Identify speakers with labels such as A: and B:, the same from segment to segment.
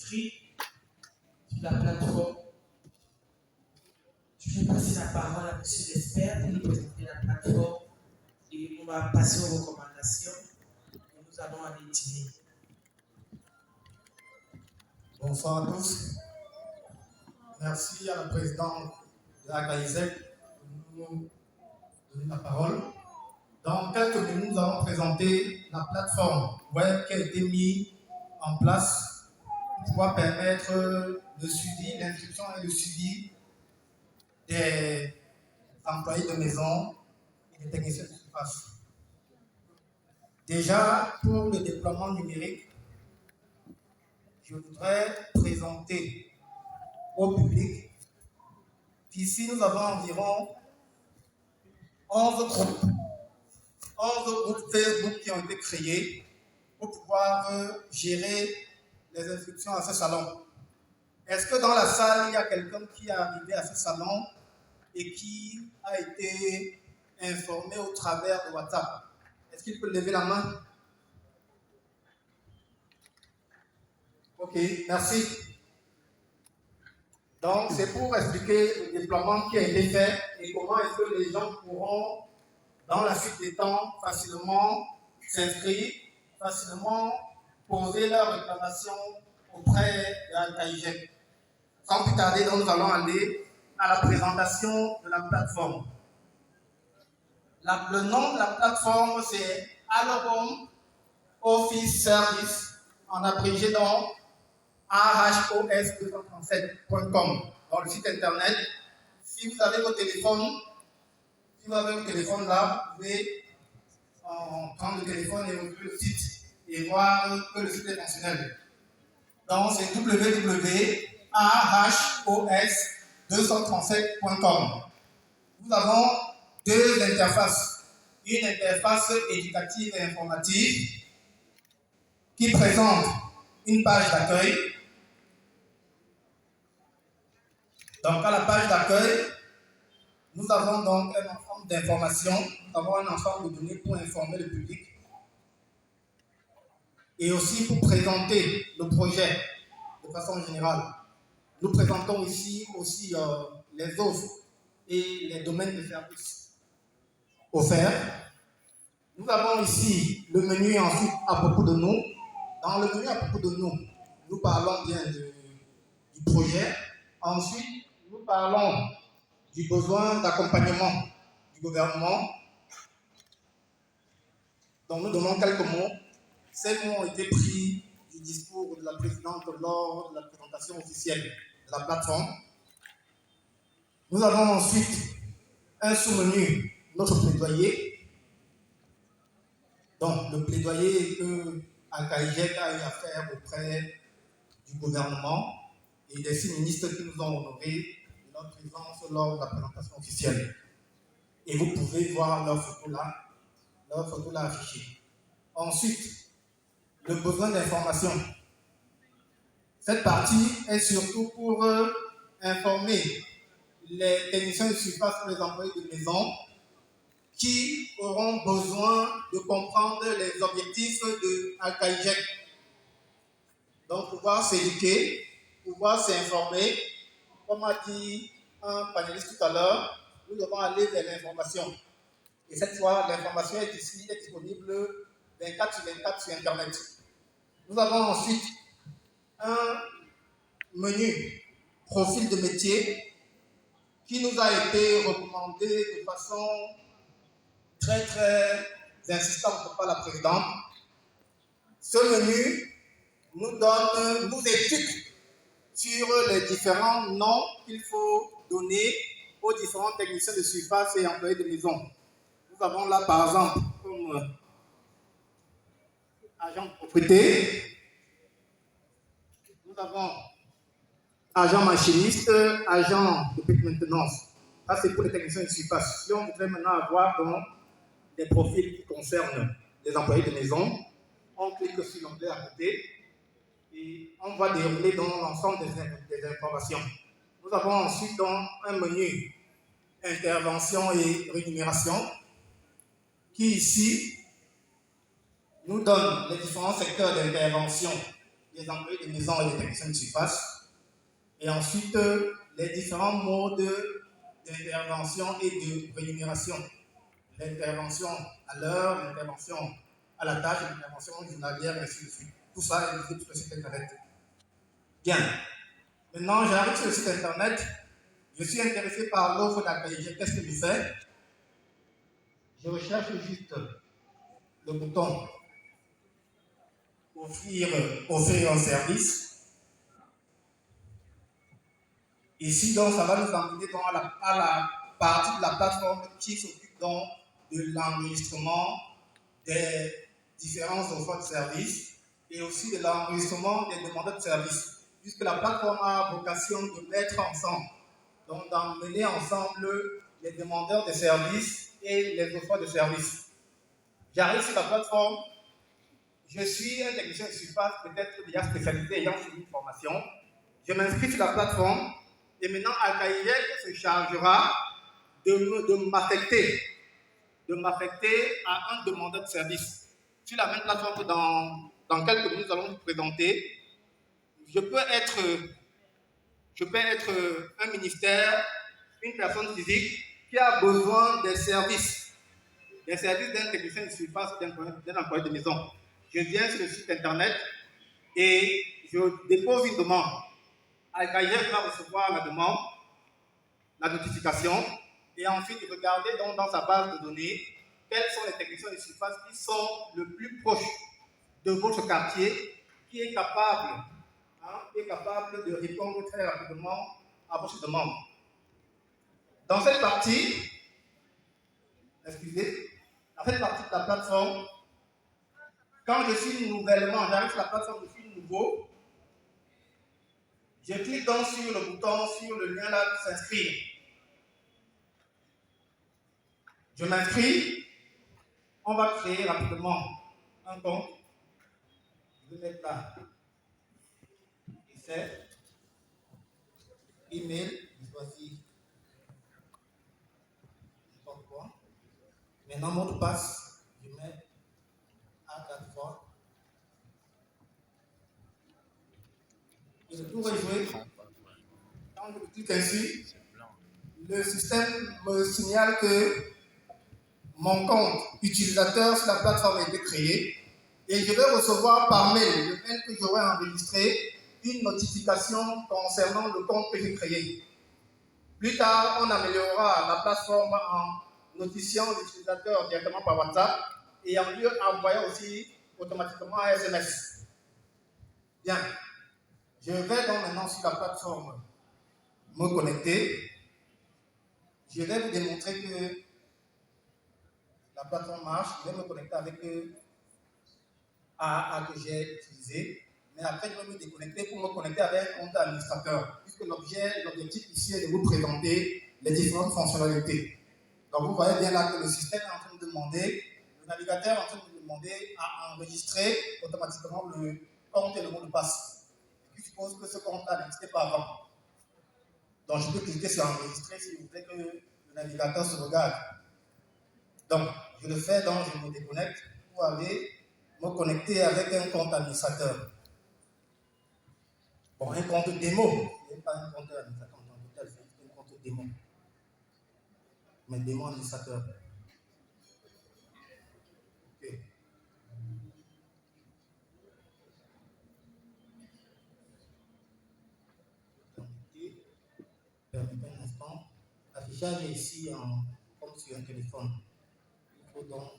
A: inscrits sur la plateforme. Je vais passer la parole à M. l'expert pour nous présenter la plateforme et on va passer aux recommandations et nous allons aller dîner.
B: Bonsoir à tous. Merci à la présidente de la GAISEC de nous donner la parole. Dans quelques minutes, nous allons présenter la plateforme web qui a été mise en place pour pouvoir permettre le suivi, l'inscription et le suivi des employés de maison et des techniciens de surface. Déjà, pour le déploiement numérique, je voudrais présenter au public qu'ici nous avons environ 11 groupes Facebook qui ont été créés pour pouvoir gérer les inscriptions à ce salon. Est-ce que dans la salle, il y a quelqu'un qui est arrivé à ce salon et qui a été informé au travers de WhatsApp? Est-ce qu'il peut lever la main? Ok, merci. Donc, c'est pour expliquer le déploiement qui a été fait et comment est-ce que les gens pourront, dans la suite des temps, facilement s'inscrire, facilement poser leur réclamation auprès de la GAIGEC. Sans plus tarder, donc, nous allons aller à la présentation de la plateforme. Le nom de la plateforme, c'est Allhome Office Service, en abrégé donc ahos237.com dans le site internet. Si vous avez votre téléphone, là, vous pouvez prendre le téléphone et ouvrir le site et voir que le site est fonctionnel. Donc c'est www.ahos237.com. Nous avons deux interfaces. Une interface éducative et informative qui présente une page d'accueil. Donc, à la page d'accueil, nous avons donc un ensemble d'informations, nous avons un ensemble de données pour informer le public et aussi pour présenter le projet de façon générale. Nous présentons ici aussi les offres et les domaines de services offerts. Nous avons ici le menu ensuite à propos de nous. Dans le menu à propos de nous, nous parlons bien du projet. Ensuite, nous parlons du besoin d'accompagnement du gouvernement. Donc, nous donnons quelques mots. Ces mots ont été pris du discours de la présidente lors de la présentation officielle de la plateforme. Nous avons ensuite un sous-menu, notre plaidoyer. Donc, le plaidoyer que GAIGEC a eu à faire auprès du gouvernement et des 6 ministres qui nous ont honorés de leur présence lors de la présentation officielle. Et vous pouvez voir leur photo là affichée. Ensuite, le besoin d'information. Cette partie est surtout pour informer les techniciens de surface ou les employés de maison qui auront besoin de comprendre les objectifs de GAIGEC. Donc, pouvoir s'éduquer, pouvoir s'informer. Comme a dit un panéliste tout à l'heure, nous devons aller vers l'information. Et cette fois, l'information est ici, est disponible 24/24 sur Internet. Nous avons ensuite un menu profil de métier qui nous a été recommandé de façon très insistante par la présidente. Ce menu nous éduque sur les différents noms qu'il faut donner aux différents techniciens de surface et employés de maison. Nous avons là par exemple comme agent de propriété, nous avons agent machiniste, agent de petite maintenance. Ça c'est pour les techniciens de surface. Si on voudrait maintenant avoir donc des profils qui concernent les employés de maison, on clique sur l'onglet à côté et on va dérouler dans l'ensemble des informations. Nous avons ensuite donc un menu intervention et rémunération qui ici nous donne les différents secteurs d'intervention des employés de maison et des techniciens de surface. Et ensuite, les différents modes d'intervention et de rémunération. L'intervention à l'heure, l'intervention à la tâche, l'intervention journalière, et ainsi de suite. Tout ça est visible sur le site internet. Bien. Maintenant, j'arrive sur le site internet. Je suis intéressé par l'offre d'AKIG. Qu'est-ce que je fais? Je recherche juste le bouton offrir un service. Ici, donc, ça va nous emmener à la partie de la plateforme qui s'occupe donc de l'enregistrement des différents offres de services et aussi de l'enregistrement des demandeurs de services, puisque la plateforme a vocation de mettre ensemble, donc d'emmener ensemble les demandeurs de services et les offres de services. J'arrive sur la plateforme, je suis un technicien de surface, peut-être déjà spécialisé ayant suivi une formation. Je m'inscris sur la plateforme et maintenant AKIG se chargera de m'affecter à un demandeur de service. Sur la même plateforme que dans quelques minutes nous allons vous présenter, je peux être un ministère, une personne physique qui a besoin des services d'un technicien de surface, d'un employé de maison. Je viens sur le site internet et je dépose une demande. AKIG va recevoir la demande, la notification, et ensuite regarder donc dans sa base de données quels sont les techniciens de surface qui sont le plus proches de votre quartier, qui est capable de répondre très rapidement à votre demande. Dans cette partie, dans cette partie de la plateforme, quand je suis j'arrive sur la plateforme, je suis nouveau, je clique donc sur le bouton, sur le lien là, s'inscrire. Je m'inscris, on va créer rapidement un compte. Je vais mettre là, essai, email, je choisis, je sais pas quoi. Maintenant, mot de passe, je mets A4 fois. Et le tour est joué. Quand je clique ainsi, le système me signale que mon compte utilisateur sur la plateforme a été créé et je vais recevoir par mail, le mail que j'aurai enregistré, une notification concernant le compte que j'ai créé. Plus tard, on améliorera la plateforme en notifiant l'utilisateur directement par WhatsApp et en lui envoyant aussi automatiquement un SMS. Bien. Je vais donc maintenant sur la plateforme me connecter. Je vais vous démontrer que la plateforme marche. Je vais me connecter avec AA que j'ai utilisé. Mais après, je vais me déconnecter pour me connecter avec un compte administrateur, puisque l'objectif ici est de vous présenter les différentes fonctionnalités. Donc, vous voyez bien là que le système est en train de demander, le navigateur est en train de demander à enregistrer automatiquement le compte et le mot de passe. Je suppose que ce compte-là n'existait pas avant. Donc, je peux cliquer sur enregistrer si vous voulez que le navigateur se regarde. Donc, je le fais, donc je me déconnecte pour aller me connecter avec un compte administrateur. Bon, un compte démo. Ce n'est pas un compte administrateur en tant que tel, c'est un compte démo. Mais démo administrateur. Ok. Permettez un instant. Affichage est ici comme sur un téléphone. Il faut donc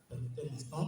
B: permettez un instant.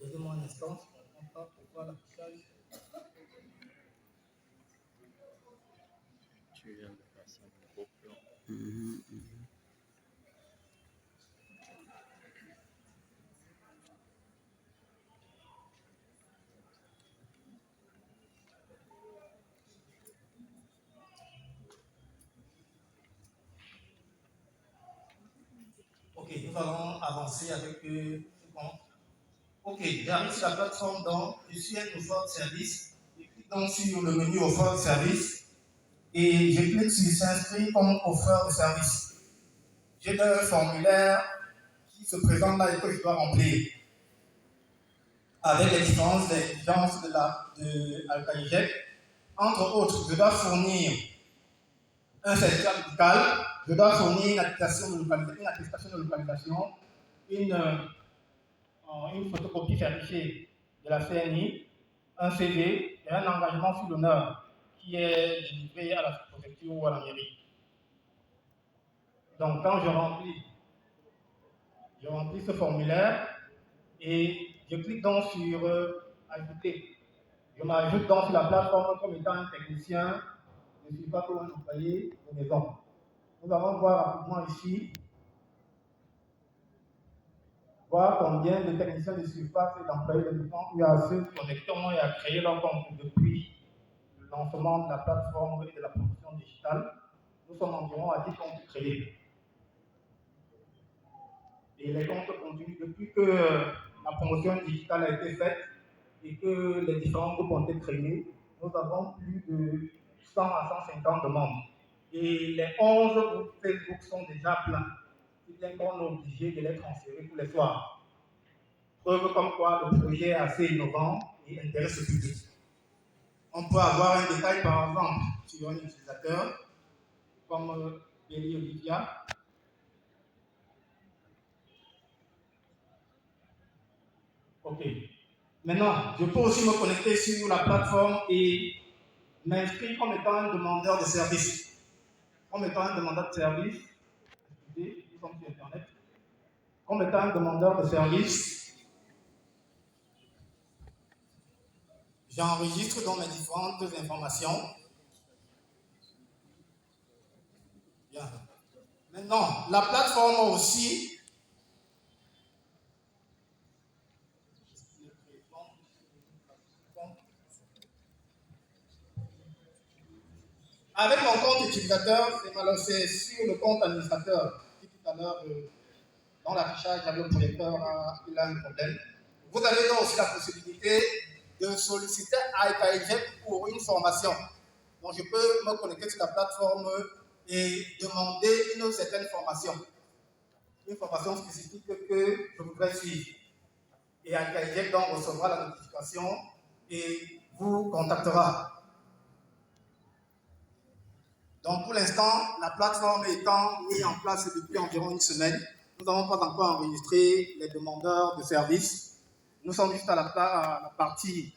B: Donnez-moi un instant, je ne comprends pas pourquoi l'affichage.
C: Tu viens de passer un gros plan.
B: nous allons avancer avec ce compte. Ok, j'arrive sur la plateforme, donc je suis un offre de service. Je clique donc sur le menu offre de service et je clique sur s'inscrire comme offreur de service. J'ai un formulaire qui se présente là et que je dois remplir avec les différentes exigences de Alcaïgec. Entre autres, je dois fournir un certificat médical, je dois fournir une attestation de localisation, une photocopie certifiée de la CNI, un CV et un engagement sur l'honneur qui est délivré à la préfecture ou à la mairie. Donc, quand je remplis ce formulaire et je clique donc sur ajouter. Je m'ajoute donc sur la plateforme comme étant un technicien, je ne suis pas comme un employé de maison. Nous allons voir rapidement ici, voir combien de techniciens de surface et d'employés de maison il y a ceux connectant et à créer leur compte depuis le lancement de la plateforme et de la promotion digitale. Nous sommes environ à 10 comptes créés. Et les comptes continuent depuis que la promotion digitale a été faite et que les différents groupes ont été créés. Nous avons plus de 100 à 150 membres. Et les 11 groupes Facebook sont déjà pleins. C'est bien qu'on est obligé de les transférer tous les soirs. Preuve comme quoi le projet est assez innovant et intéresse le public. On peut avoir un détail par exemple sur un utilisateur comme Béli Olivia. Ok. Maintenant, je peux aussi me connecter sur la plateforme et m'inscrire comme étant un demandeur de service. Comme étant un demandeur de service, excusez, nous sommes sur Internet. Comme étant un demandeur de service, j'enregistre donc mes différentes informations. Bien. Maintenant, la plateforme aussi. Avec mon compte utilisateur, c'est sur le compte administrateur qui tout à l'heure, dans l'affichage avec le projecteur, il a un problème. Vous avez donc aussi la possibilité de solliciter Alcaïgec pour une formation. Donc je peux me connecter sur la plateforme et demander une certaine formation. Une formation spécifique que je voudrais suivre. Et Alcaïgec donc recevra la notification et vous contactera. Donc pour l'instant, la plateforme étant mise en place depuis environ une semaine, nous n'avons pas encore enregistré les demandeurs de services. Nous sommes juste à la partie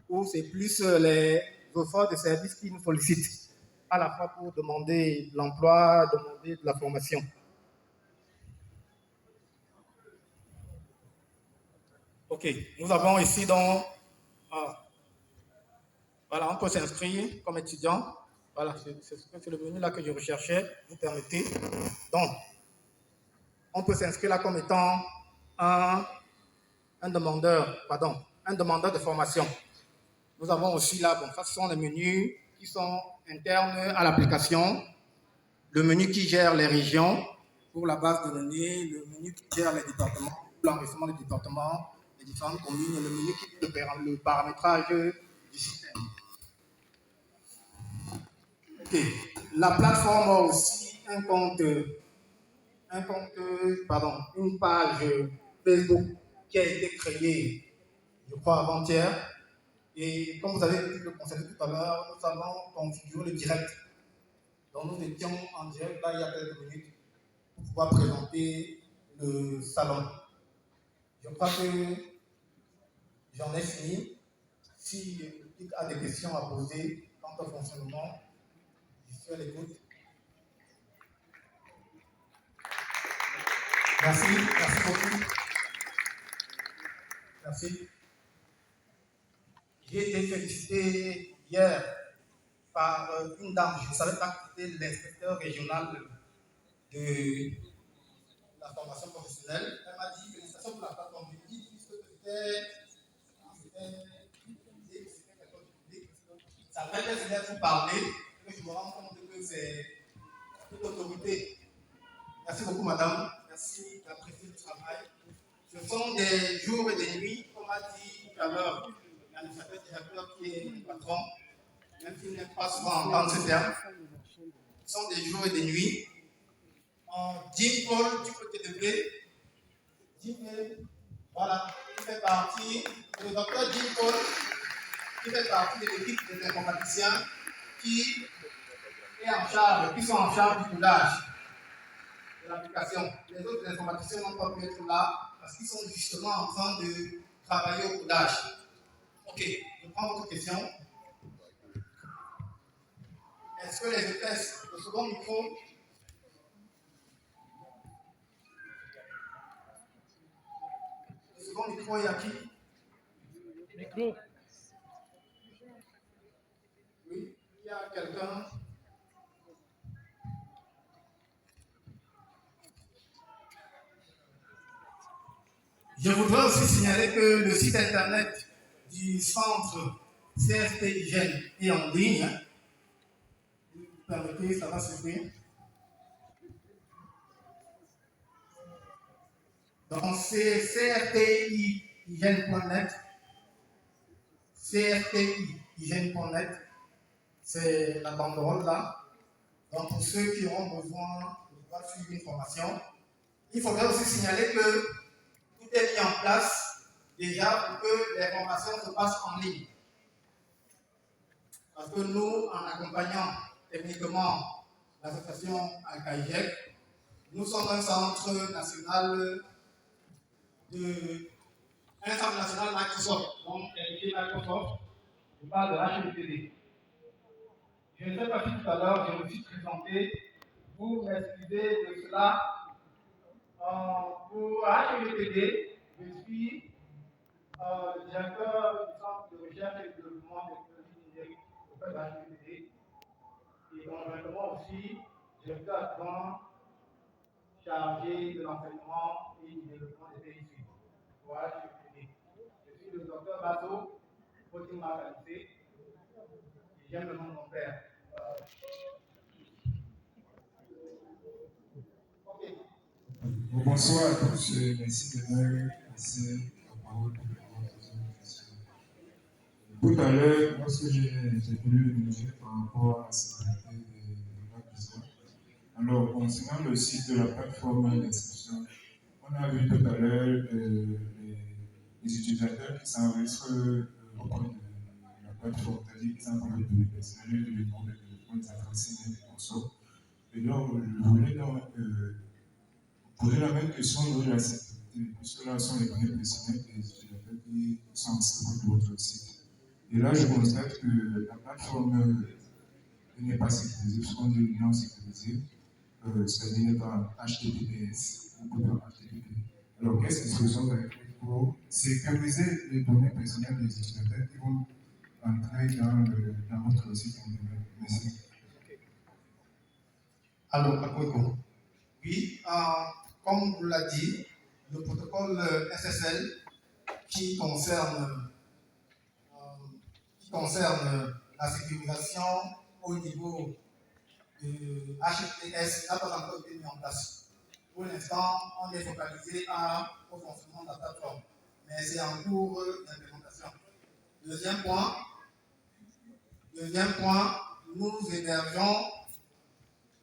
B: où c'est plus les offres de services qui nous sollicitent, à la fois pour demander de l'emploi, demander de la formation. Ok, nous avons ici donc, voilà, on peut s'inscrire comme étudiant. Voilà, c'est le menu là que je recherchais, vous permettez. Donc, on peut s'inscrire là comme étant un demandeur de formation. Nous avons aussi là, bon, ça ce sont les menus qui sont internes à l'application, le menu qui gère les régions pour la base de données, le menu qui gère les départements, l'enregistrement des départements, les différentes communes, et le menu qui le paramétrage du système. Ok. La plateforme a aussi une page Facebook qui a été créée, je crois, avant-hier. Et comme vous avez pu le constater tout à l'heure, nous avons configuré le direct. Donc nous étions en direct là il y a quelques minutes pour pouvoir présenter le salon. Je crois que j'en ai fini. Si le public a des questions à poser quant au fonctionnement, je suis à l'écoute. Merci beaucoup. Merci. J'ai été félicité hier par une dame, je ne savais pas que c'était l'inspecteur régional de la formation professionnelle. Elle m'a dit félicitations pour la plateforme. Je dis puisque ça fait plaisir de vous parler, que je me rends compte que c'est une autorité. Merci beaucoup, madame. Merci, la présidente. Ce sont des jours et des nuits, comme a dit tout à l'heure l'administrateur directeur qui est le patron, même s'il n'aime pas souvent entendre ce terme. Ce sont des jours et des nuits. Jim Paul du côté de B, Jim, voilà, qui fait partie, le docteur Jim Paul, qui fait partie de l'équipe des informaticiens qui sont en charge du codage de l'application. Les autres informaticiens n'ont pas pu être là parce qu'ils sont justement en train de travailler au codage. Ok, je prends votre question. Est-ce que les hôtesses, le second micro, il y a qui? Micro. Oui, il y a quelqu'un. Je voudrais aussi signaler que le site internet du centre CFT Hygiène est en ligne. Vous permettez, ça va s'ouvrir. Donc c'est cftihygiène.net. cftihygiène.net. C'est la banderole là. Donc pour ceux qui auront besoin de suivre une formation, il faudrait aussi signaler que tout est mis en place déjà pour que les formations se passent en ligne. Parce que nous, en accompagnant techniquement l'association Al-Kaïjek, nous sommes un centre national Microsoft, donc Microsoft, je parle de HMTD. Je ne sais pas si tout à l'heure je me suis présenté, vous m'excusez de cela. Pour HMTD, je suis le directeur du centre de recherche et de développement des technologies numériques auprès de HMTD. Et conjointement aussi, directeur adjoint chargé de l'enseignement et du développement des pays sud. Voilà, je suis le docteur Basso, Fatima Kalissé, et j'aime le nom de mon père. Ok.
D: Bonsoir à tous, merci de me passer la parole pour répondre aux questions. Tout à l'heure, lorsque j'ai voulu le numéro par rapport à la sécurité de la prison, alors concernant le site de la plateforme d'inscription, on a vu tout à l'heure les utilisateurs qui s'enregistrent auprès de la plateforme, c'est-à-dire qui s'enregistrent de l'université, de l'école, de des adresses et des consorts. Et donc, je voulais donc poser la même question de la sécurité, puisque là sont les données personnelles des utilisateurs qui sont inscrits sur votre site. Et là, je constate que la plateforme n'est pas sécurisée, ce qu'on dit non sécurisée, c'est-à-dire n'est pas HTTPS, ou pas HTTP. Alors, qu'est-ce que vous avez fait pour sécuriser les données personnelles des utilisateurs qui vont entrer dans votre site internet? Merci.
B: Alors, Akweko. Oui, comme vous l'avez dit, le protocole SSL qui concerne la sécurisation au niveau de HTTPS n'a pas encore été mis en place. Pour l'instant, on est focalisé au fonctionnement de la plateforme, mais c'est en cours d'implémentation. Deuxième point, nous hébergeons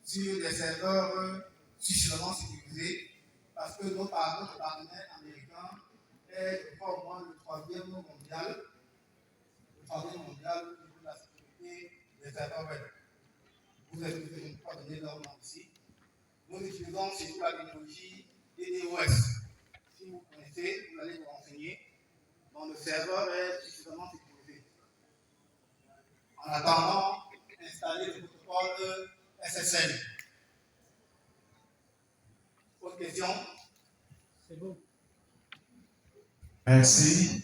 B: sur des serveurs suffisamment sécurisés parce que notre partenaire américain est, je crois, au moins le troisième mondial au niveau de la sécurité des serveurs web. Vous avez vu que je ne peux pas donner leur nom ici. Nous utilisons surtout la technologie DDoS. Si vous connaissez, vous allez vous renseigner. Donc le serveur est suffisamment sécurisé. En attendant, installer le protocole SSL. Autre question? C'est bon.
E: Merci.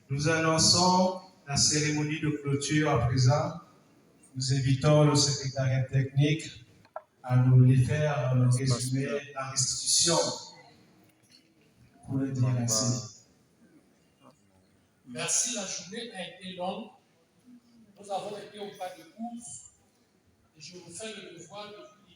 E: Nous annonçons la cérémonie de clôture à présent. Nous invitons le secrétariat technique à nous les faire résumer la restitution pour le dire ainsi.
F: Merci, la journée a été longue. Nous avons été au pas de course et je vous fais le devoir de vous